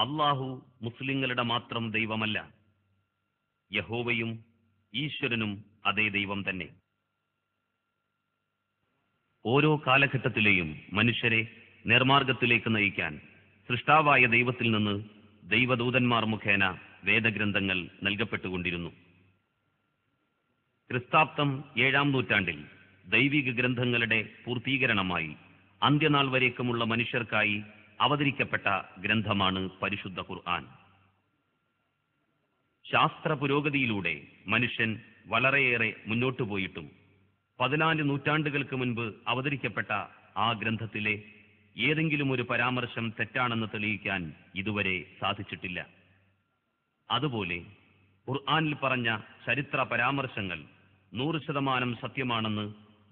അല്ലാഹു മുസ്ലിങ്ങളുടെ മാത്രം ദൈവമല്ല, യഹോവയും ഈശ്വരനും അതേ ദൈവം തന്നെ. ഓരോ കാലഘട്ടത്തിലെയും മനുഷ്യരെ നേർമാർഗത്തിലേക്ക് നയിക്കാൻ സൃഷ്ടാവായ ദൈവത്തിൽ നിന്ന് ദൈവദൂതന്മാർ മുഖേന വേദഗ്രന്ഥങ്ങൾ നൽകപ്പെട്ടുകൊണ്ടിരുന്നു. ക്രിസ്താബ്ദം 7-ാം നൂറ്റാണ്ടിൽ ദൈവിക ഗ്രന്ഥങ്ങളുടെ പൂർത്തീകരണമായി അന്ത്യനാൾ വരേക്കുമുള്ള മനുഷ്യർക്കായി അവതരിക്കപ്പെട്ട ഗ്രന്ഥമാണ് പരിശുദ്ധ ഖുർആൻ. ശാസ്ത്ര പുരോഗതിയിലൂടെ മനുഷ്യൻ വളരെയേറെ മുന്നോട്ടു പോയിട്ടും 14 നൂറ്റാണ്ടുകൾക്ക് മുൻപ് അവതരിക്കപ്പെട്ട ആ ഗ്രന്ഥത്തിലെ ഏതെങ്കിലും ഒരു പരാമർശം തെറ്റാണെന്ന് തെളിയിക്കാൻ ഇതുവരെ സാധിച്ചിട്ടില്ല. അതുപോലെ ഖുർആനിൽ പറഞ്ഞ ചരിത്ര പരാമർശങ്ങൾ 100% സത്യമാണെന്ന്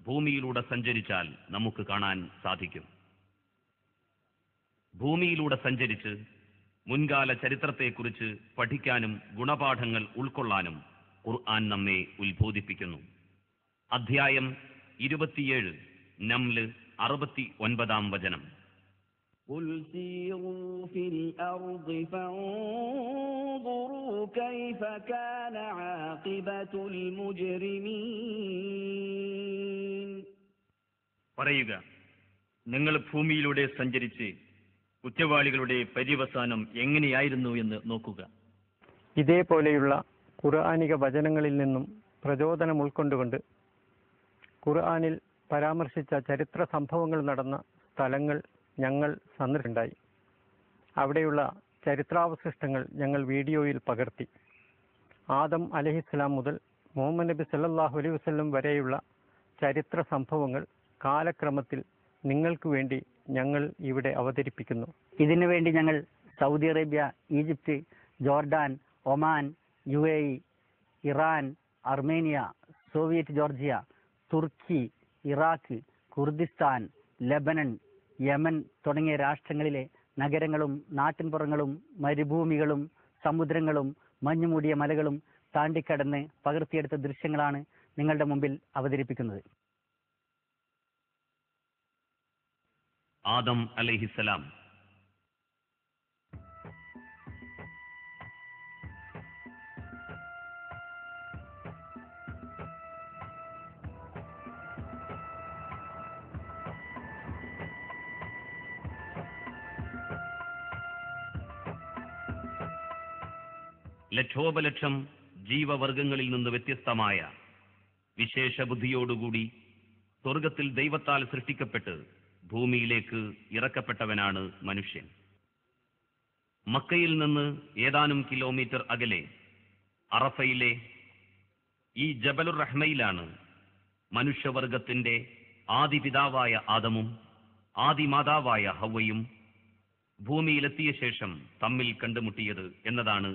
ഭൂമിയിലൂടെ സഞ്ചരിച്ചാൽ നമുക്ക് കാണാൻ സാധിക്കും. ഭൂമിയിലൂടെ സഞ്ചരിച്ച് മുൻകാല ചരിത്രത്തെക്കുറിച്ച് പഠിക്കാനും ഗുണപാഠങ്ങൾ ഉൾക്കൊള്ളാനും ഖുർആൻ നമ്മെ ഉത്ബോധിപ്പിക്കുന്നു. അധ്യായം 27, നംല് 69-ാം വചനം. قُلْ سِيرُوا فِي الْأَرْضِ فَانظُرُوا كَيْفَ كَانَ عَاقِبَةُ الْمُجْرِمِينَ. പറയുക, നിങ്ങൾ ഭൂമിയിലൂടെ സഞ്ചരിച്ച് കുറ്റവാളികളുടെ പര്യവസാനം എങ്ങനെയായിരുന്നു എന്ന് നോക്കുക. ഇതേപോലെയുള്ള ഖുർആനിക വചനങ്ങളിൽ നിന്നും പ്രചോദനം ഉൾക്കൊണ്ടുകൊണ്ട് ഖുർആനിൽ പരാമർശിച്ച ചരിത്ര സംഭവങ്ങൾ നടന്ന സ്ഥലങ്ങൾ ഞങ്ങൾ സന്ദർശിക്കുകയുണ്ടായി. അവിടെയുള്ള ചരിത്രാവശിഷ്ടങ്ങൾ ഞങ്ങൾ വീഡിയോയിൽ പകർത്തി. ആദം അലൈഹിസ്സലാം മുതൽ മുഹമ്മദ് നബി സല്ലല്ലാഹു അലൈഹി വസല്ലം വരെയുള്ള ചരിത്ര സംഭവങ്ങൾ കാലക്രമത്തിൽ നിങ്ങൾക്ക് വേണ്ടി ഞങ്ങൾ ഇവിടെ അവതരിപ്പിക്കുന്നു. ഇതിനു വേണ്ടി ഞങ്ങൾ Saudi Arabia, Egypt, Jordan, Oman, UAE, Iran, Armenia, Soviet Georgia, തുർക്കി, ഇറാഖ്, കുർദിസ്ഥാൻ, ലെബനൻ, യമൻ തുടങ്ങിയ രാഷ്ട്രങ്ങളിലെ നഗരങ്ങളും നാട്ടിൻപുറങ്ങളും മരുഭൂമികളും സമുദ്രങ്ങളും മഞ്ഞുമൂടിയ മലകളും താണ്ടിക്കടന്ന് പകർത്തിയെടുത്ത ദൃശ്യങ്ങളാണ് നിങ്ങളുടെ മുമ്പിൽ അവതരിപ്പിക്കുന്നത്. ആദം അലൈഹിസ്സലാം. ലക്ഷോപലക്ഷം ജീവവർഗങ്ങളിൽ നിന്ന് വ്യത്യസ്തമായ വിശേഷ ബുദ്ധിയോടുകൂടി സ്വർഗത്തിൽ ദൈവത്താൽ സൃഷ്ടിക്കപ്പെട്ട് ഭൂമിയിലേക്ക് ഇറക്കപ്പെട്ടവനാണ് മനുഷ്യൻ. മക്കയിൽ നിന്ന് ഏതാനും കിലോമീറ്റർ അകലെ അറഫയിലെ ഈ ജബലുർ റഹ്മയിലാണ് മനുഷ്യവർഗത്തിന്റെ ആദിപിതാവായ ആദമും ആദിമാതാവായ ഹവ്വയും ഭൂമിയിലെത്തിയ ശേഷം തമ്മിൽ കണ്ടുമുട്ടിയത് എന്നതാണ്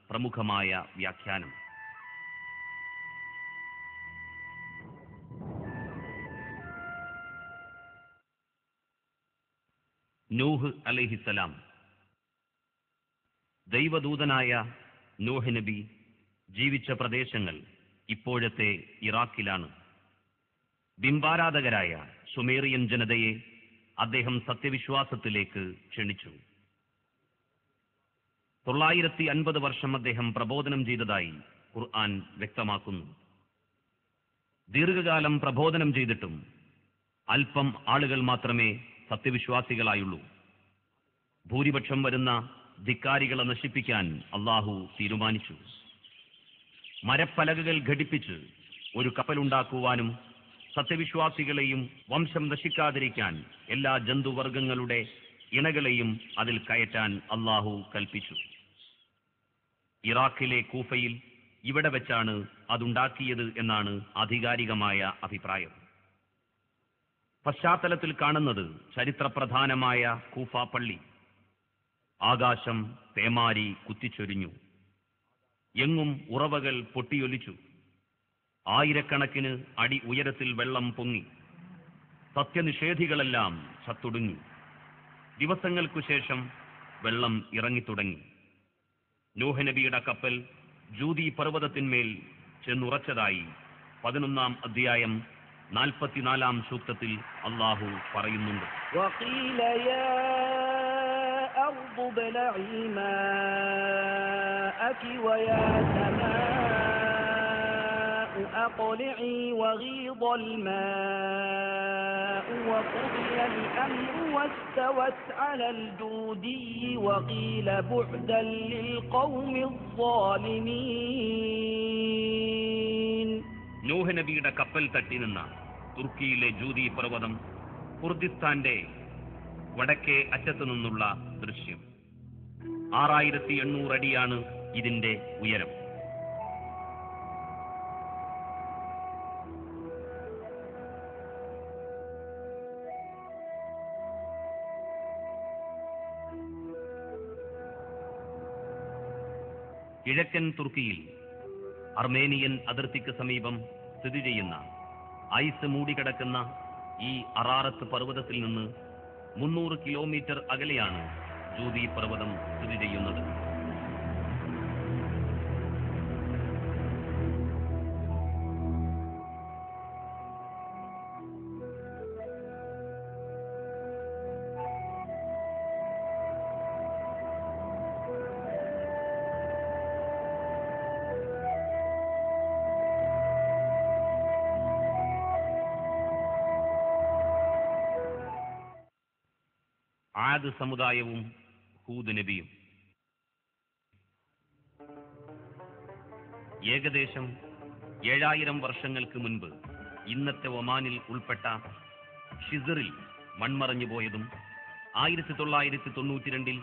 പ്രമുഖമായ വ്യാഖ്യാനം. നൂഹ് അലൈഹിസ്സലാം. ദൈവദൂതനായ നൂഹ് നബി ജീവിച്ച പ്രദേശങ്ങൾ ഇപ്പോഴത്തെ ഇറാഖിലാണ്. ബിംബാരാധകരായ സുമേറിയൻ ജനതയെ അദ്ദേഹം സത്യവിശ്വാസത്തിലേക്ക് ക്ഷണിച്ചു. 950 വർഷം അദ്ദേഹം പ്രബോധനം ചെയ്തതായി ഖുർആൻ വ്യക്തമാക്കുന്നു. ദീർഘകാലം പ്രബോധനം ചെയ്തിട്ടും അല്പം ആളുകൾ മാത്രമേ സത്യവിശ്വാസികളായുള്ളൂ. ഭൂരിപക്ഷം വരുന്ന ധിക്കാരികളെ നശിപ്പിക്കാൻ അള്ളാഹു തീരുമാനിച്ചു. മരപ്പലകകൾ ഘടിപ്പിച്ച് ഒരു കപ്പലുണ്ടാക്കുവാനും സത്യവിശ്വാസികളെയും വംശം നശിക്കാതിരിക്കാൻ എല്ലാ ജന്തുവർഗങ്ങളുടെ ഇണകളെയും അതിൽ കയറ്റാൻ അള്ളാഹു കൽപ്പിച്ചു. ഇറാഖിലെ കൂഫയിൽ ഇവിടെ വെച്ചാണ് അതുണ്ടാക്കിയത് എന്നാണ് ആധികാരികമായ അഭിപ്രായം. പശ്ചാത്തലത്തിൽ കാണുന്നത് ചരിത്രപ്രധാനമായ കൂഫ പള്ളി. ആകാശം പേമാരി കുത്തിച്ചൊരിഞ്ഞു. എങ്ങും ഉറവകൾ പൊട്ടിയൊലിച്ചു. ആയിരക്കണക്കിന് അടി ഉയരത്തിൽ വെള്ളം പൊങ്ങി. സത്യനിഷേധികളെല്ലാം ചത്തൊടുങ്ങി. ദിവസങ്ങൾക്കു ശേഷം വെള്ളം ഇറങ്ങിത്തുടങ്ങി. നൂഹ് നബിയുടെ കപ്പൽ ജൂദി പർവ്വതത്തിന്മേൽ ചെന്നുറച്ചതായി 11-ാം അധ്യായം 44-ാം സൂക്തത്തിൽ അള്ളാഹു പറയുന്നുണ്ട്. وقيل يا أرض ابلعي ماءك ويا سماء أقلعي وغيض الماء وقضي الأمر واستوت على الجودي وقيل بعدا للقوم الظالمين. നൂഹ് നബിയുടെ കപ്പൽ തട്ടി നിന്ന തുർക്കിയിലെ ജൂതി പർവ്വതം കുർദിസ്ഥാന്റെ വടക്കേ അറ്റത്തു നിന്നുള്ള ദൃശ്യം. 6800 അടിയാണ് ഇതിന്റെ ഉയരം. കിഴക്കൻ തുർക്കിയിൽ അർമേനിയൻ അതിർത്തിക്ക് സമീപം സ്ഥിതി ചെയ്യുന്ന ഐസ് മൂടിക്കിടക്കുന്ന ഈ അറാറത്ത് പർവ്വതത്തിൽ നിന്ന് 300 കിലോമീറ്റർ അകലെയാണ് ജൂതി പർവ്വതം സ്ഥിതി ചെയ്യുന്നത്. ആദ് സമുദായവും ഹൂദ് നബിയും. ഏകദേശം 7000 വർഷങ്ങൾക്ക് മുൻപ് ഇന്നത്തെ ഒമാനിൽ ഉൾപ്പെട്ട ഷിസറിൽ മൺമറഞ്ഞു പോയതും 1992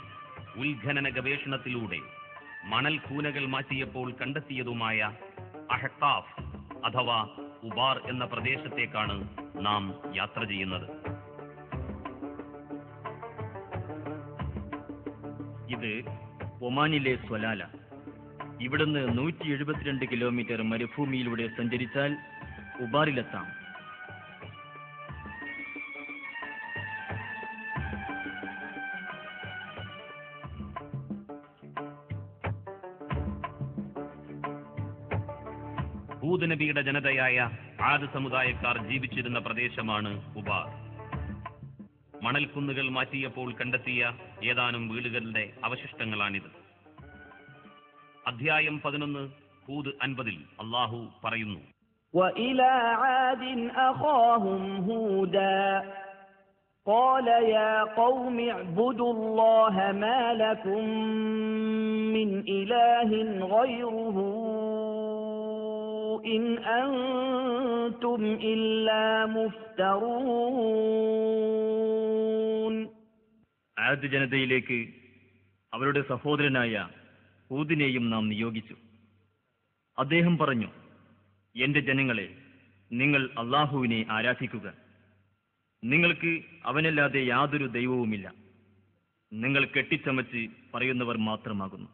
ഉത്ഖനന ഗവേഷണത്തിലൂടെ മണൽ കൂനകൾ മാറ്റിയപ്പോൾ കണ്ടെത്തിയതുമായ അഹ്ഖാഫ് അഥവാ ഉബാർ എന്ന പ്രദേശത്തേക്കാണ് നാം യാത്ര ചെയ്യുന്നത്. ഇത് ഒമാനിലെ സ്വലാല. ഇവിടുന്ന് 172 കിലോമീറ്റർ മരുഭൂമിയിലൂടെ സഞ്ചരിച്ചാൽ ഉബാറിലെത്താം. ഹൂദ് നബിയുടെ ജനതയായ ആദ് സമുദായക്കാർ ജീവിച്ചിരുന്ന പ്രദേശമാണ് ഉബാർ. മണൽക്കുന്നുകൾ മാറ്റിയപ്പോൾ കണ്ടെത്തിയ ഏതാനും വീടുകളുടെ അവശിഷ്ടങ്ങളാണിത്. അധ്യായം 11 ഹൂദ് 50 അല്ലാഹു പറയുന്നു: وإلى عاد أخاهم هودا قال يا قوم اعبدوا الله ما لكم من إله غيره إن أنتم إلا مفترون. ആദ് ജനതയിലേക്ക് അവരുടെ സഹോദരനായ ഹൂദിനെയും നാം നിയോഗിച്ചു. അദ്ദേഹം പറഞ്ഞു: എന്റെ ജനങ്ങളെ, നിങ്ങൾ അള്ളാഹുവിനെ ആരാധിക്കുക. നിങ്ങൾക്ക് അവനല്ലാതെ യാതൊരു ദൈവവുമില്ല. നിങ്ങൾ കെട്ടിച്ചമച്ച് പറയുന്നവർ മാത്രമാകുന്നു.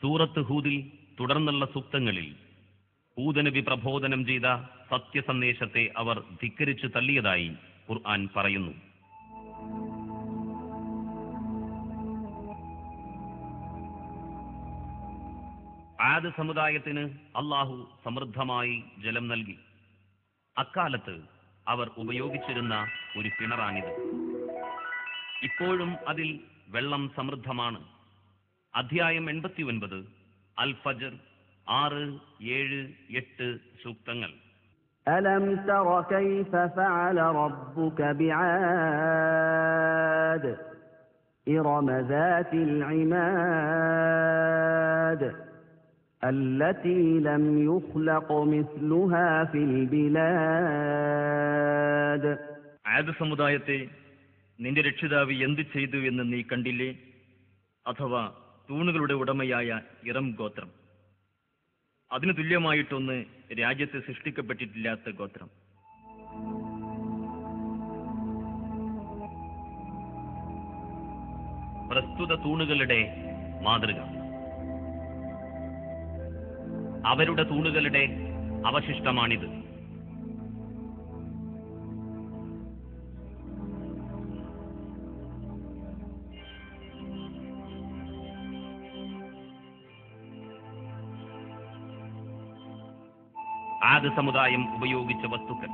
സൂറത്ത് ഹൂദിൽ തുടർന്നുള്ള സൂക്തങ്ങളിൽ ഹൂദ് നബി പ്രബോധനം ചെയ്ത സത്യസന്ദേശത്തെ അവർ ധിക്കരിച്ചു തള്ളിയതായി ഖുർആൻ പറയുന്നു. ആദ് സമുദായത്തിന് അല്ലാഹു സമൃദ്ധമായി ജലം നൽകി. അക്കാലത്ത് അവർ ഉപയോഗിച്ചിരുന്ന ഒരു കിണറാണിത്. ഇപ്പോഴും അതിൽ വെള്ളം സമൃദ്ധമാണ്. അധ്യായം 89 അൽ ഫജ്ർ 6, 7, 8 സൂക്തങ്ങൾ. ألم تر كيف فعل ربك بعاد إرم ذات العماد التي لم يخلق مثلها في البلاد. ആദ് സമുദായത്തെ നിന്റെ രക്ഷിതാവ് എന്ത് ചെയ്തു എന്ന് നീ കണ്ടില്ലേ? അഥവാ തൂണുകളുടെ ഉടമയായ ഇറം ഗോത്രം. അതിനു തുല്യമായിട്ടൊന്ന് രാജ്യത്ത് സൃഷ്ടിക്കപ്പെട്ടിട്ടില്ലാത്ത ഗോത്രം. പ്രസ്തുത തൂണുകളുടെ മാതൃക. അവരുടെ തൂണുകളുടെ അവശിഷ്ടമാണിത്. ആദ് സമുദായം ഉപയോഗിച്ച വസ്തുക്കൾ: